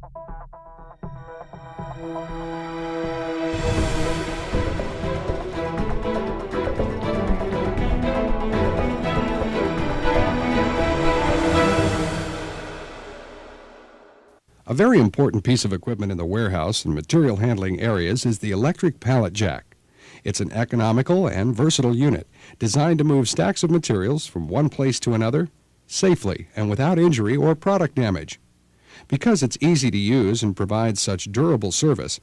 A very important piece of equipment in the warehouse and material handling areas is the electric pallet jack. It's an economical and versatile unit designed to move stacks of materials from one place to another safely and without injury or product damage. Because it's easy to use and provides such durable service,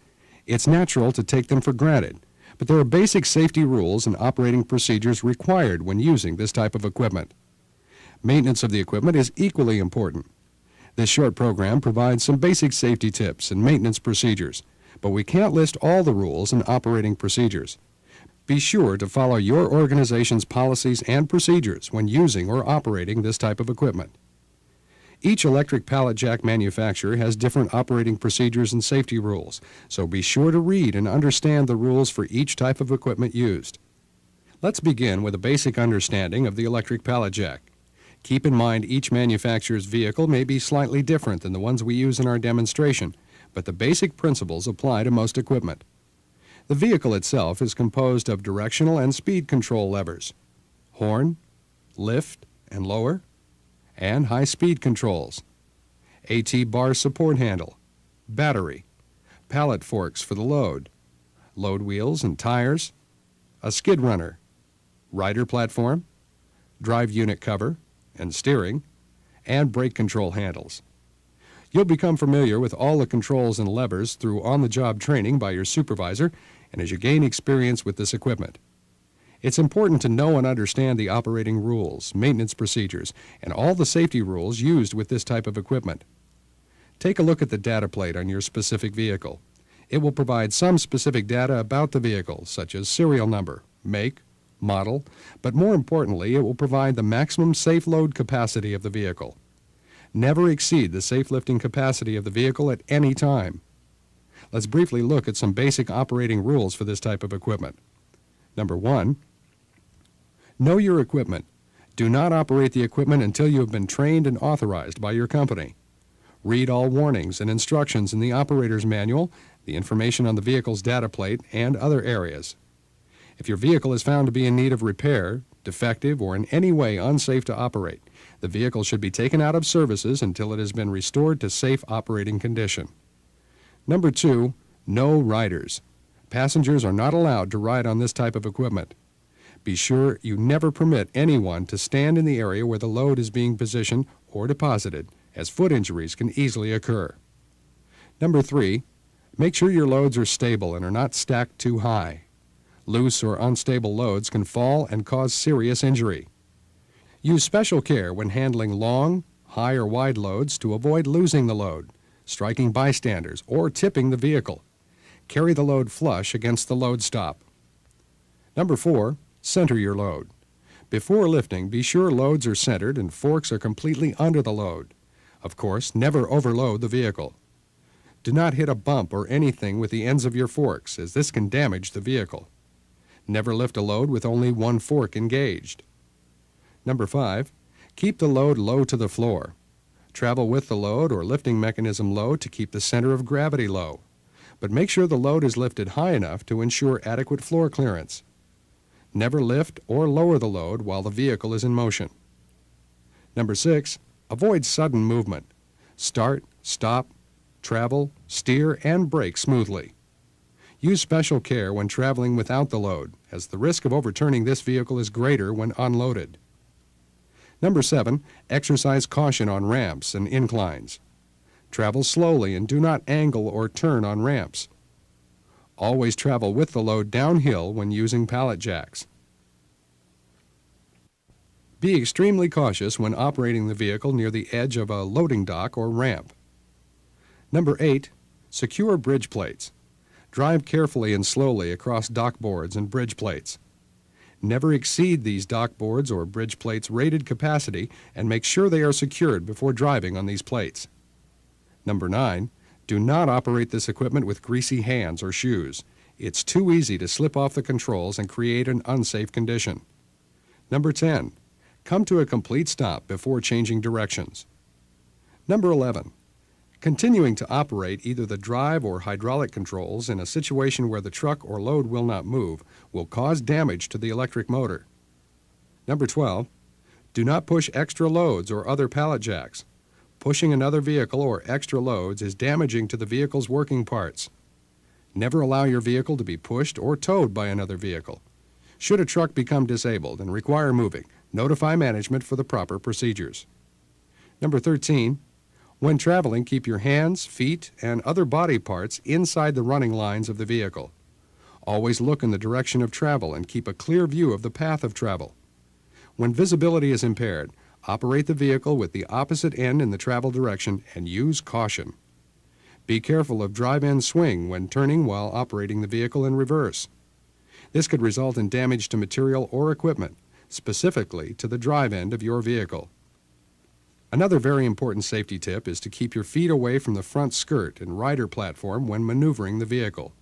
it's natural to take them for granted. But there are basic safety rules and operating procedures required when using this type of equipment. Maintenance of the equipment is equally important. This short program provides some basic safety tips and maintenance procedures, but we can't list all the rules and operating procedures. Be sure to follow your organization's policies and procedures when using or operating this type of equipment. Each electric pallet jack manufacturer has different operating procedures and safety rules, so be sure to read and understand the rules for each type of equipment used. Let's begin with a basic understanding of the electric pallet jack. Keep in mind each manufacturer's vehicle may be slightly different than the ones we use in our demonstration, but the basic principles apply to most equipment. The vehicle itself is composed of directional and speed control levers, horn, lift and lower, and high-speed controls, AT-bar support handle, battery, pallet forks for the load wheels and tires, a skid runner, rider platform, drive unit cover and steering, and brake control handles. You'll become familiar with all the controls and levers through on-the-job training by your supervisor and as you gain experience with this equipment. It's important to know and understand the operating rules, maintenance procedures, and all the safety rules used with this type of equipment. Take a look at the data plate on your specific vehicle. It will provide some specific data about the vehicle, such as serial number, make, model, but more importantly, it will provide the maximum safe load capacity of the vehicle. Never exceed the safe lifting capacity of the vehicle at any time. Let's briefly look at some basic operating rules for this type of equipment. Number 1, know your equipment. Do not operate the equipment until you have been trained and authorized by your company. Read all warnings and instructions in the operator's manual, the information on the vehicle's data plate, and other areas. If your vehicle is found to be in need of repair, defective, or in any way unsafe to operate, the vehicle should be taken out of services until it has been restored to safe operating condition. Number 2, no riders. Passengers are not allowed to ride on this type of equipment. Be sure you never permit anyone to stand in the area where the load is being positioned or deposited, as foot injuries can easily occur. Number 3, make sure your loads are stable and are not stacked too high. Loose or unstable loads can fall and cause serious injury. Use special care when handling long, high or wide loads to avoid losing the load, striking bystanders, or tipping the vehicle. Carry the load flush against the load stop. Number 4, center your load. Before lifting, be sure loads are centered and forks are completely under the load. Of course, never overload the vehicle. Do not hit a bump or anything with the ends of your forks, as this can damage the vehicle. Never lift a load with only one fork engaged. Number 5, keep the load low to the floor. Travel with the load or lifting mechanism low to keep the center of gravity low, but make sure the load is lifted high enough to ensure adequate floor clearance. Never lift or lower the load while the vehicle is in motion. Number 6, avoid sudden movement. Start, stop, travel, steer, and brake smoothly. Use special care when traveling without the load, as the risk of overturning this vehicle is greater when unloaded. Number 7, exercise caution on ramps and inclines. Travel slowly and do not angle or turn on ramps. Always travel with the load downhill when using pallet jacks. Be extremely cautious when operating the vehicle near the edge of a loading dock or ramp. Number 8, secure bridge plates. Drive carefully and slowly across dock boards and bridge plates. Never exceed these dock boards or bridge plates' rated capacity and make sure they are secured before driving on these plates. Number 9, do not operate this equipment with greasy hands or shoes. It's too easy to slip off the controls and create an unsafe condition. Number 10, come to a complete stop before changing directions. Number 11, Continuing to operate either the drive or hydraulic controls in a situation where the truck or load will not move will cause damage to the electric motor. Number 12, do not push extra loads or other pallet jacks. Pushing another vehicle or extra loads is damaging to the vehicle's working parts. Never allow your vehicle to be pushed or towed by another vehicle. Should a truck become disabled and require moving, notify management for the proper procedures. Number 13, when traveling, keep your hands, feet, and other body parts inside the running lines of the vehicle. Always look in the direction of travel and keep a clear view of the path of travel. When visibility is impaired, operate the vehicle with the opposite end in the travel direction and use caution. Be careful of drive-end swing when turning while operating the vehicle in reverse. This could result in damage to material or equipment, specifically to the drive end of your vehicle. Another very important safety tip is to keep your feet away from the front skirt and rider platform when maneuvering the vehicle.